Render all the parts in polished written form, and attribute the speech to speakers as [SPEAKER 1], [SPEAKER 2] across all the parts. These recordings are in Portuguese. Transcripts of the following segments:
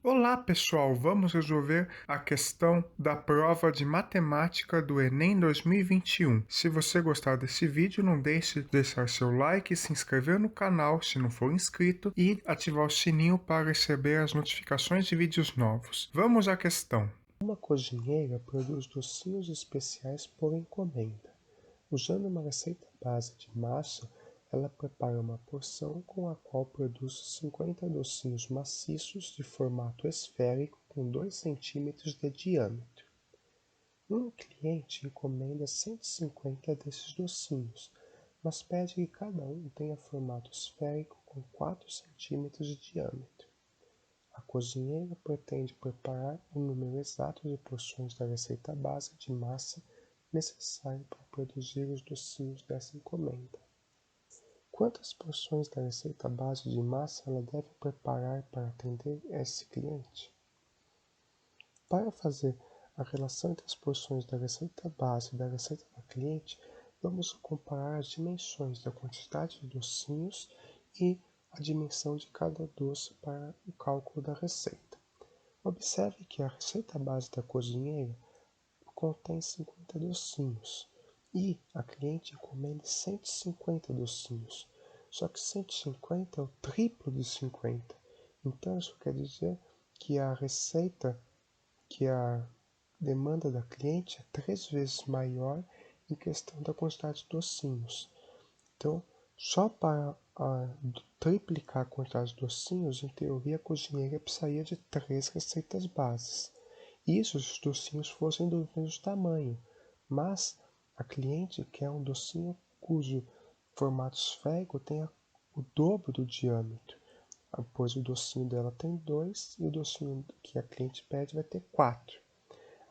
[SPEAKER 1] Olá, pessoal! Vamos resolver a questão da prova de matemática do Enem 2021. Se você gostar desse vídeo, não deixe de deixar seu like, se inscrever no canal se não for inscrito e ativar o sininho para receber as notificações de vídeos novos. Vamos à questão.
[SPEAKER 2] Uma cozinheira produz docinhos especiais por encomenda. Usando uma receita base de massa, ela prepara uma porção com a qual produz 50 docinhos maciços de formato esférico com 2 centímetros de diâmetro. Um cliente encomenda 150 desses docinhos, mas pede que cada um tenha formato esférico com 4 centímetros de diâmetro. A cozinheira pretende preparar o número exato de porções da receita base de massa necessário para produzir os docinhos dessa encomenda. Quantas porções da receita base de massa ela deve preparar para atender esse cliente? Para fazer a relação entre as porções da receita base e da receita do cliente, vamos comparar as dimensões da quantidade de docinhos e a dimensão de cada doce para o cálculo da receita. Observe que a receita base da cozinheira contém 50 docinhos e a cliente encomenda 150 docinhos. Só que 150 é o triplo de 50. Então isso quer dizer que a demanda da cliente é 3 vezes maior em questão da quantidade de docinhos. Então, só para triplicar a quantidade de docinhos, em teoria, a cozinheira precisaria de 3 receitas bases. Isso se os docinhos fossem do mesmo tamanho, mas a cliente quer um docinho cujo formato esférico tenha o dobro do diâmetro, pois o docinho dela tem 2 e o docinho que a cliente pede vai ter 4.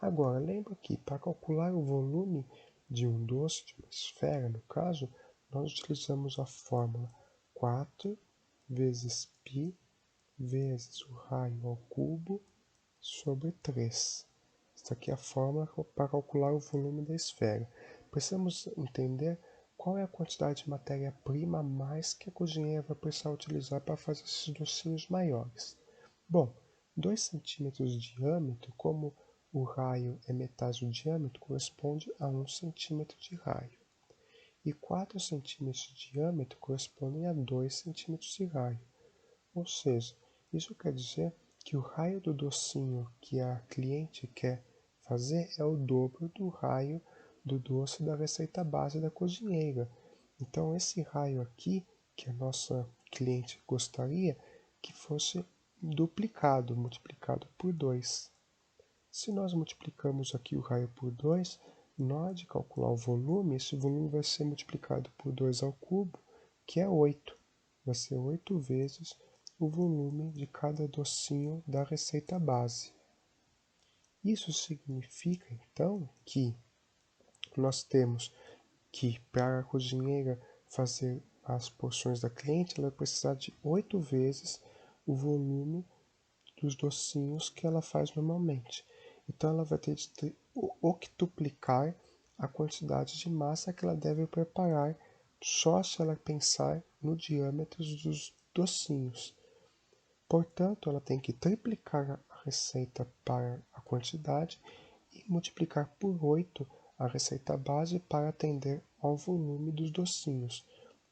[SPEAKER 2] Agora, lembra que para calcular o volume de um doce, de uma esfera no caso, nós utilizamos a fórmula 4 vezes π vezes o raio ao cubo sobre 3. Esta aqui é a fórmula para calcular o volume da esfera. Precisamos entender qual é a quantidade de matéria-prima a mais que a cozinheira vai precisar utilizar para fazer esses docinhos maiores. Bom, 2 centímetros de diâmetro, como o raio é metade do diâmetro, corresponde a 1 centímetro de raio. E 4 centímetros de diâmetro correspondem a 2 centímetros de raio. Ou seja, isso quer dizer que o raio do docinho que a cliente quer fazer é o dobro do raio do doce da receita base da cozinheira. Então esse raio aqui, que a nossa cliente gostaria que fosse duplicado, multiplicado por 2. Se nós multiplicamos aqui o raio por 2, na hora de calcular o volume, esse volume vai ser multiplicado por 2 ao cubo, que é 8. Vai ser 8 vezes o volume de cada docinho da receita base. Isso significa, então, que nós temos que, para a cozinheira fazer as porções da cliente, ela vai precisar de 8 vezes o volume dos docinhos que ela faz normalmente. Então ela vai ter de octuplicar a quantidade de massa que ela deve preparar só se ela pensar no diâmetro dos docinhos. Portanto, ela tem que triplicar a receita para a quantidade e multiplicar por 8 a receita base para atender ao volume dos docinhos.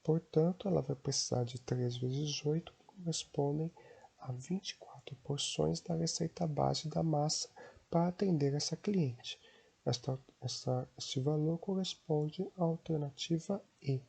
[SPEAKER 2] Portanto, ela vai precisar de 3 vezes 8, que correspondem a 24 porções da receita base da massa para atender essa cliente. Este valor corresponde à alternativa E.